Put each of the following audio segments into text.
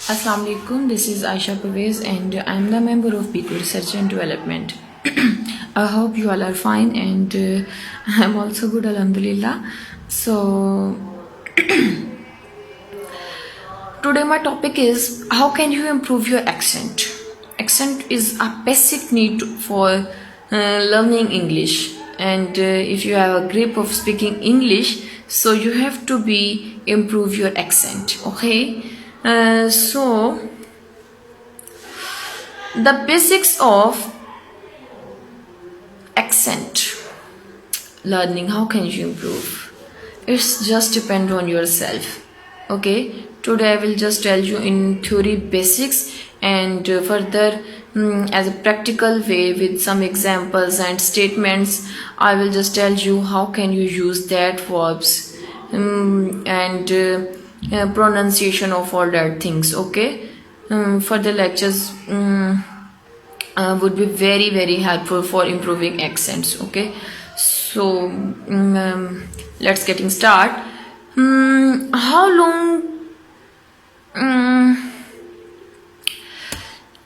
Assalamu alaikum. This is Aisha Pervez and I am the member of BQ Research and Development. I hope you all are fine and I am also good, alhamdulillah. So today my topic is how can you improve your accent. Accent is a basic need for learning English, and if you have a grip of speaking English, so you have to be improve your accent. Okay. So the basics of accent learning, how can you improve? It's just depend on yourself. Okay, today I will just tell you in theory basics, and further as a practical way with some examples and statements I will just tell you how can you use that verbs and pronunciation of all that things. Okay, further lectures would be very helpful for improving accents. Okay, so let's getting start. How long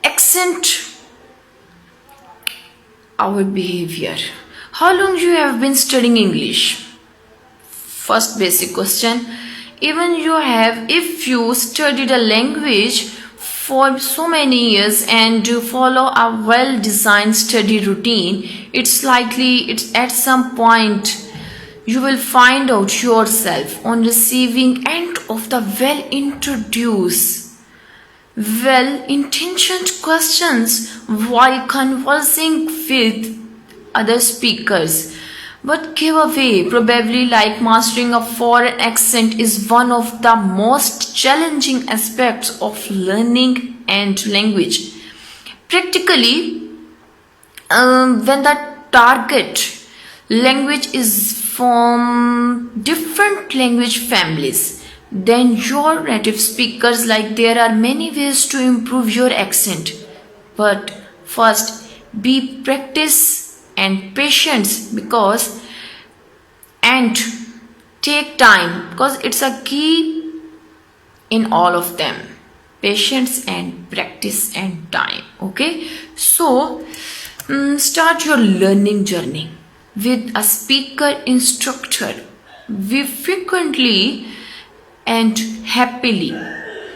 accent our behavior? How long you have been studying English? First basic question. Even you have, if you studied a language for so many years and you follow a well designed study routine, it's likely it's at some point you will find out yourself on receiving end of the well introduced, well intentioned questions while conversing with other speakers. But give away, probably like mastering a foreign accent is one of the most challenging aspects of learning and language. Practically, when the target language is from different language families than your native speakers, like there are many ways to improve your accent. But first, be practice and patience and take time, because it's a key in all of them. Patience and practice and time. Okay, so start your learning journey with a speaker instructor. We frequently and happily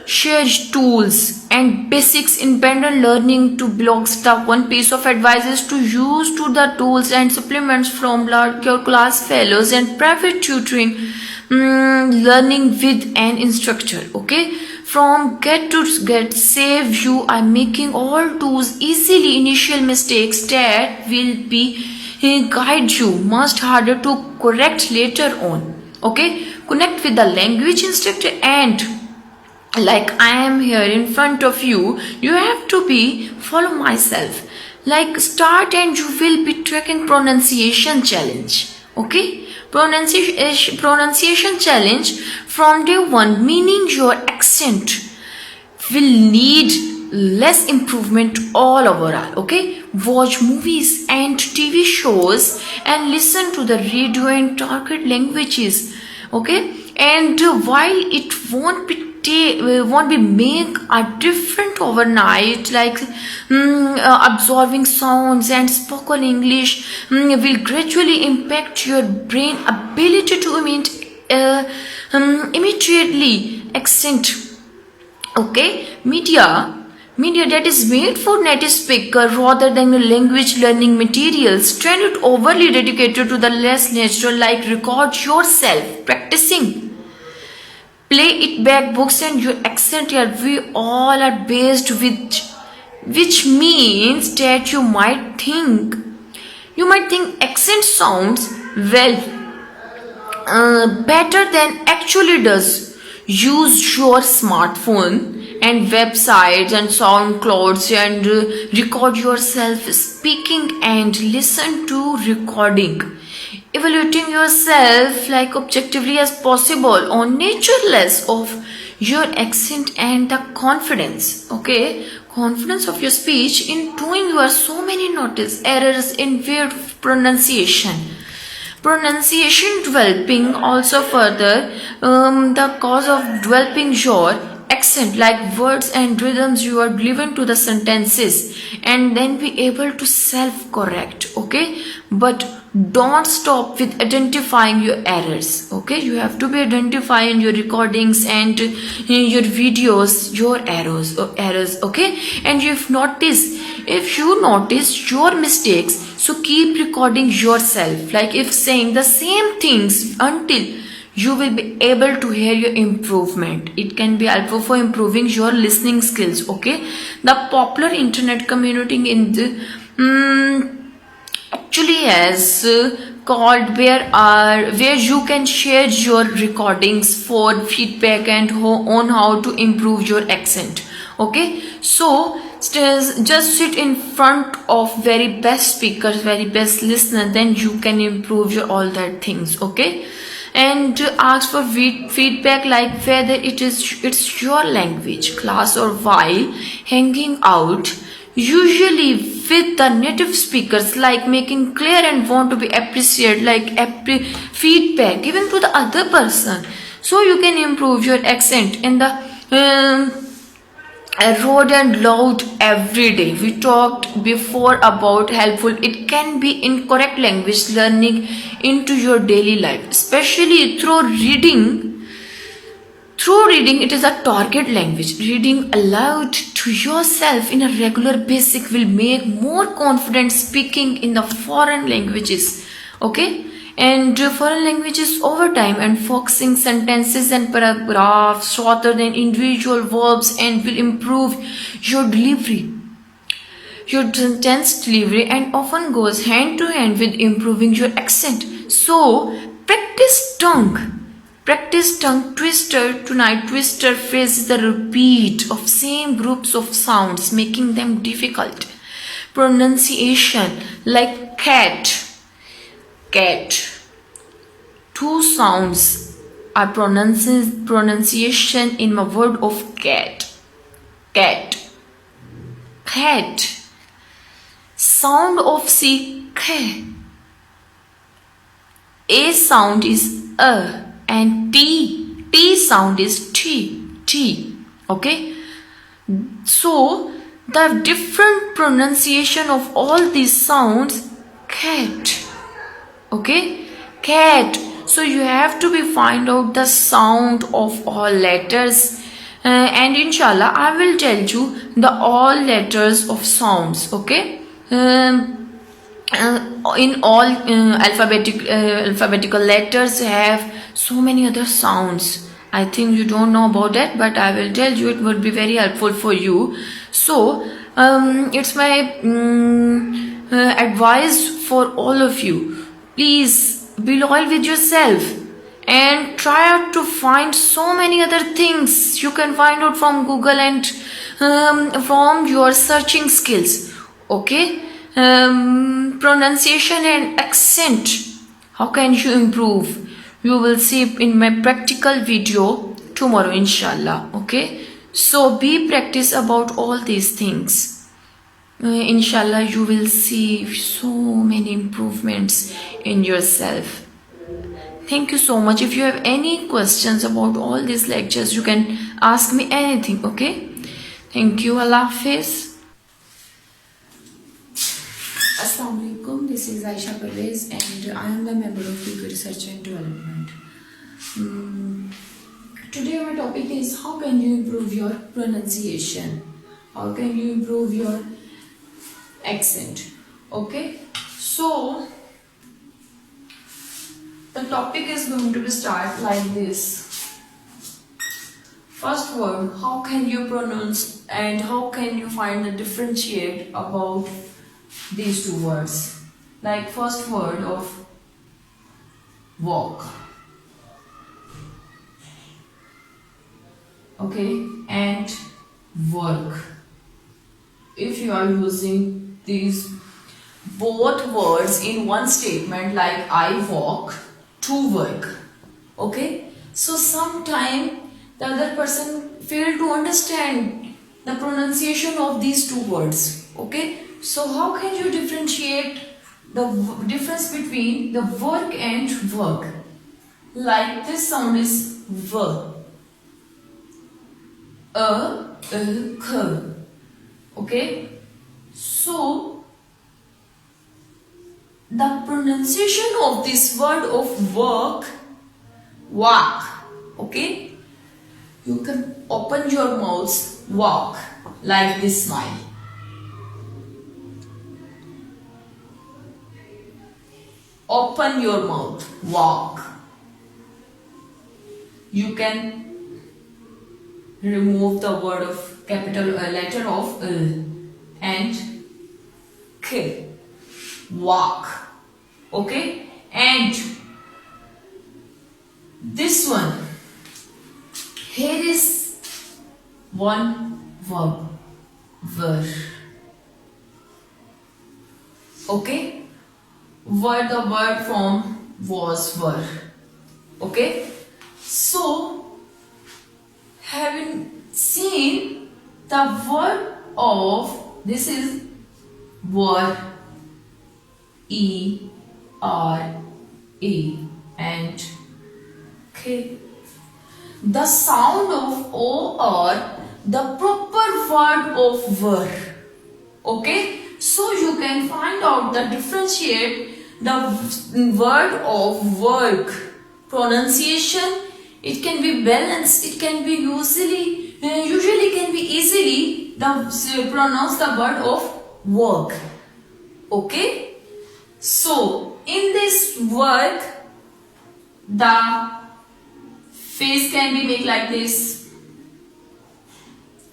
share tools and basics independent learning to blogs. The one piece of advice is to use to the tools and supplements from your class fellows and private tutoring learning with an instructor. Okay, from get to get save you are making all tools easily. Initial mistakes that will be guide you much harder to correct later on. Okay, connect with the language instructor, and like I am here in front of you, you have to be follow myself, like start and you will be tracking pronunciation challenge. Okay, pronunciation challenge from day one, meaning your accent will need less improvement all overall. Okay, watch movies and TV shows and listen to the radio and target languages. Okay, and while it won't be make a different overnight, like absorbing sounds and spoken English will gradually impact your brain ability to immediately accent. Okay, media that is made for native speaker rather than the language learning materials trend it overly dedicated to the less natural, like record yourself practicing, play it back books and your accent here. We all are based with, which means that you might think accent sounds well better than actually does. Use your smartphone and websites and SoundClouds and record yourself speaking and listen to recording, evaluating yourself like objectively as possible on naturalness of your accent and the confidence. Okay, confidence of your speech in doing you are so many notice errors in weird pronunciation developing. Also further the cause of developing your accent, like words and rhythms you are given to the sentences, and then be able to self correct. Okay, but don't stop with identifying your errors. Okay, you have to be identifying your recordings and your videos your errors. Okay, and if you notice your mistakes, so keep recording yourself, like if saying the same things until you will be able to hear your improvement. It can be helpful for improving your listening skills. Okay, the popular internet community in the actually has called where you can share your recordings for feedback and on how to improve your accent. Okay, so just sit in front of very best speakers, very best listener, then you can improve your all that things. Okay, and ask for feedback, like whether it's your language class or while hanging out, usually with the native speakers, like making clear and want to be appreciated, like feedback given to the other person, so you can improve your accent in the road and loud every day. We talked before about helpful it can be incorrect language learning into your daily life, especially through reading. It is a target language. Reading aloud to yourself in a regular basic will make more confident speaking in the foreign languages. Okay, and foreign languages over time, and focusing sentences and paragraphs rather than individual verbs, and will improve your delivery. Your sentence delivery and often goes hand to hand with improving your accent. So practice tongue twister tonight. Twister phrases the repeat of same groups of sounds, making them difficult. Pronunciation, like cat. Two sounds are pronunciation in my word of cat. Sound of C, k. A sound is a, and T sound is T. Okay, so the different pronunciation of all these sounds, cat. Okay, cat. So you have to be find out the sound of all letters, and inshallah I will tell you the all letters of sounds. Okay, in all alphabetical letters have so many other sounds. I think you don't know about that, but I will tell you, it would be very helpful for you. So it's my advice for all of you, please be loyal with yourself and try out to find so many other things you can find out from Google and from your searching skills. Okay, pronunciation and accent, how can you improve? You will see in my practical video tomorrow, inshallah. Okay, so be practice about all these things. Inshallah you will see so many improvements in yourself. Thank you so much. If you have any questions about all these lectures, you can ask me anything. Okay, thank you. Allah Hafiz. Assalamu alaikum. This is Aisha Pervez and I am the member of Peak Research and Development. Today our topic is how can you improve your pronunciation? How can you improve your accent? Okay, so the topic is going to be start like this. First word, how can you pronounce and how can you find the differentiate about these two words? Like first word of walk. Okay, and work. If you are using these both words in one statement, like I walk to work. Okay, so sometime the other person fail to understand the pronunciation of these two words. Okay, so how can you differentiate the difference between the work and work? Like this sound is v. K. Okay, so the pronunciation of this word of work, walk. Okay, you can open your mouth, walk, like this smile. Open your mouth, walk. You can remove the word of capital letter of L and K. Walk. Okay, and this one, here is one verb, were. Okay, were, the word form was, were. Okay, so having seen the word of, this is were, E R A and K. The sound of O or the proper word of were. Okay, so you can find out the differentiate the word of work pronunciation. It can be balanced. It can be usually can be easily pronounce the word of work. Okay, so in this work, the face can be made like this,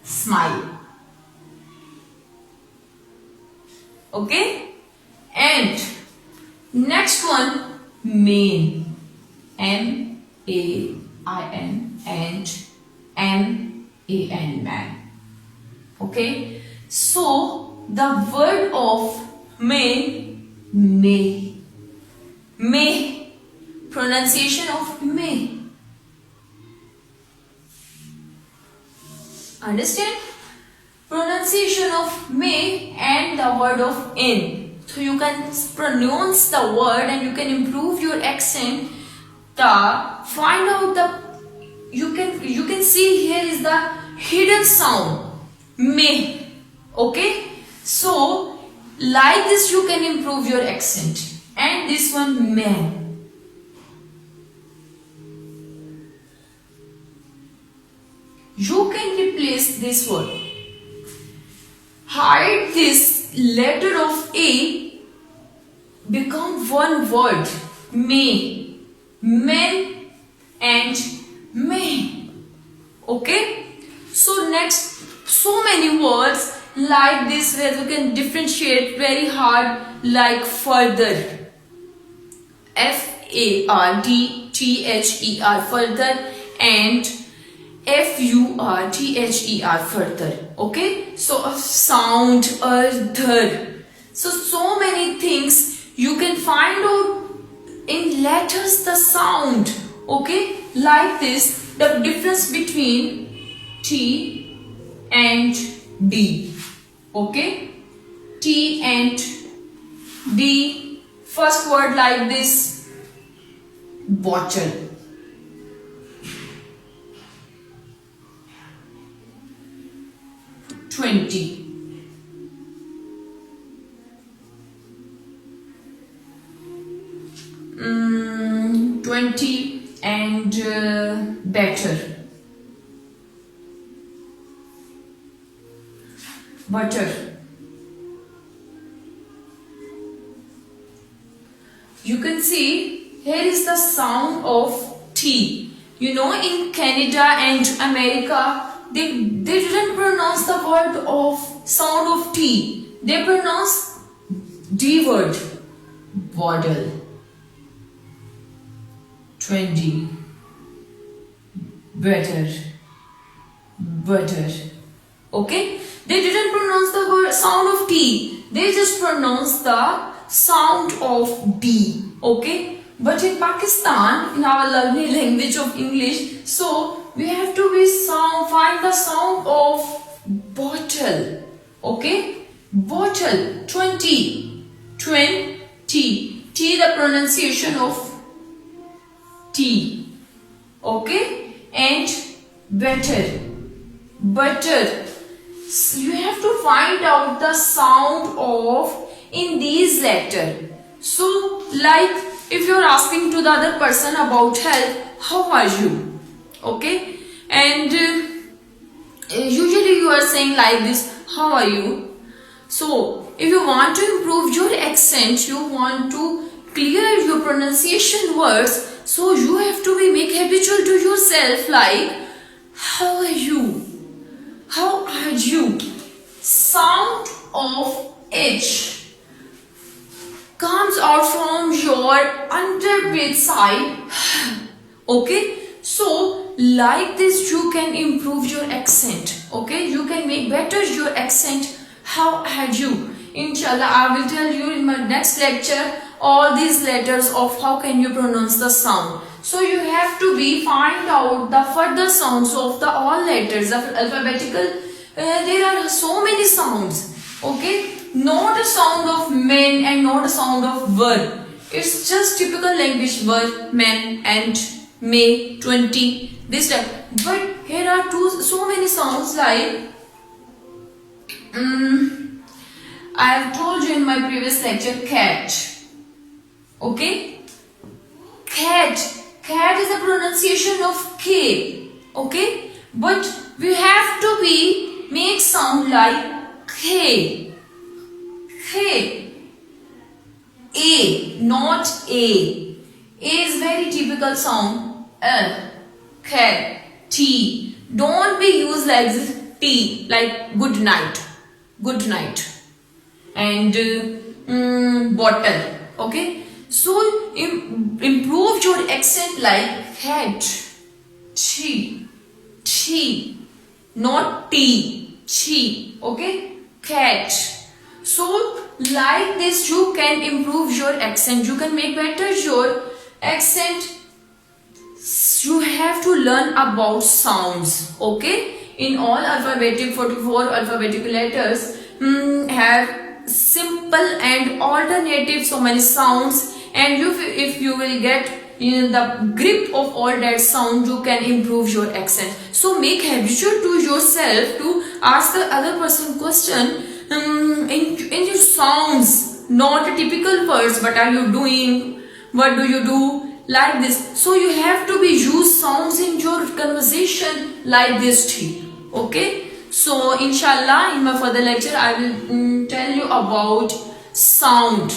smile. Okay, and next one, main, MAIN and MAN, man. Okay, so the word of main, may, pronunciation of may. Understand? Pronunciation of may and the word of in. So you can pronounce the word and you can improve your accent. Find out the, you can see here is the hidden sound, may. Okay, so like this you can improve your accent. And this one, man. You can replace this word. Hide this letter of A, become one word, may, men and may. Okay, so next, so many words like this where you can differentiate very hard, like further, FARDTHER, further, and FURTHER, further. Okay, so a sound, other. So many things you can find out in letters, the sound. Okay, like this, the difference between T and D. Okay, T and D. First word like this, bottle. $20. 20 and better. Butter. You can see here is the sound of T. You know, in Canada and America, they didn't pronounce the word of sound of T. They pronounce D word. Bottle. 20. Better. Butter. Okay? They didn't pronounce the word sound of T. They just pronounced the sound of D. Okay? But in Pakistan, in our lovely language of English, so we have to find the sound of bottle. Okay? Bottle. 20. 20. T, the pronunciation of T. Okay? And better. butter. You have to find out the sound of in these letter. So like if you're asking to the other person about health, how are you? Okay, and usually you are saying like this, how are you? So if you want to improve your accent, you want to clear your pronunciation words, so you have to be make habitual to yourself like, how are you? How are you? Sound of H comes out from your underbreath side. Okay, so like this you can improve your accent. Okay, you can make better your accent. How are you? Inshallah, I will tell you in my next lecture all these letters of how can you pronounce the sound. So you have to be find out the further sounds of the all letters of alphabetical. There are so many sounds. Okay, not a sound of men and not a sound of verb. It's just typical language verb, man and may, 20, this type. But here are so many sounds like I have told you in my previous lecture, cat. Okay, cat. Cat is a pronunciation of K. Okay, but we have to be make sound like K. K. A, not A. A is very typical sound. L. Cat. T. Don't be used like this. T, like good night. Good night. And bottle. Okay. So improve your accent like cat. T. T. Not T. T. Okay. Cat. So like this you can improve your accent. You can make better your accent. You have to learn about sounds. Okay. In all alphabetic 44 alphabetical letters have simple and alternative so many sounds, and if you will get in the grip of all that sound, you can improve your accent. So make habitual to yourself to ask the other person question in your sounds, not a typical words. What are you doing? What do you do? Like this. So you have to be use sounds in your conversation like this too. Okay. So inshallah in my further lecture I will tell you about sound.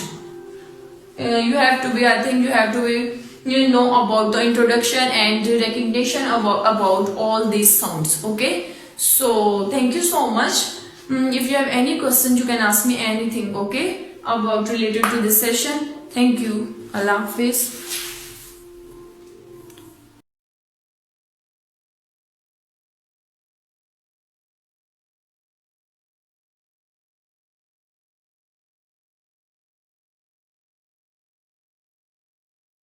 You have to be, I think you have to be, you know about the introduction and recognition about all these sounds. Okay. So thank you so much. If you have any questions you can ask me anything. Okay, about related to this session. Thank you. Allah Hafiz.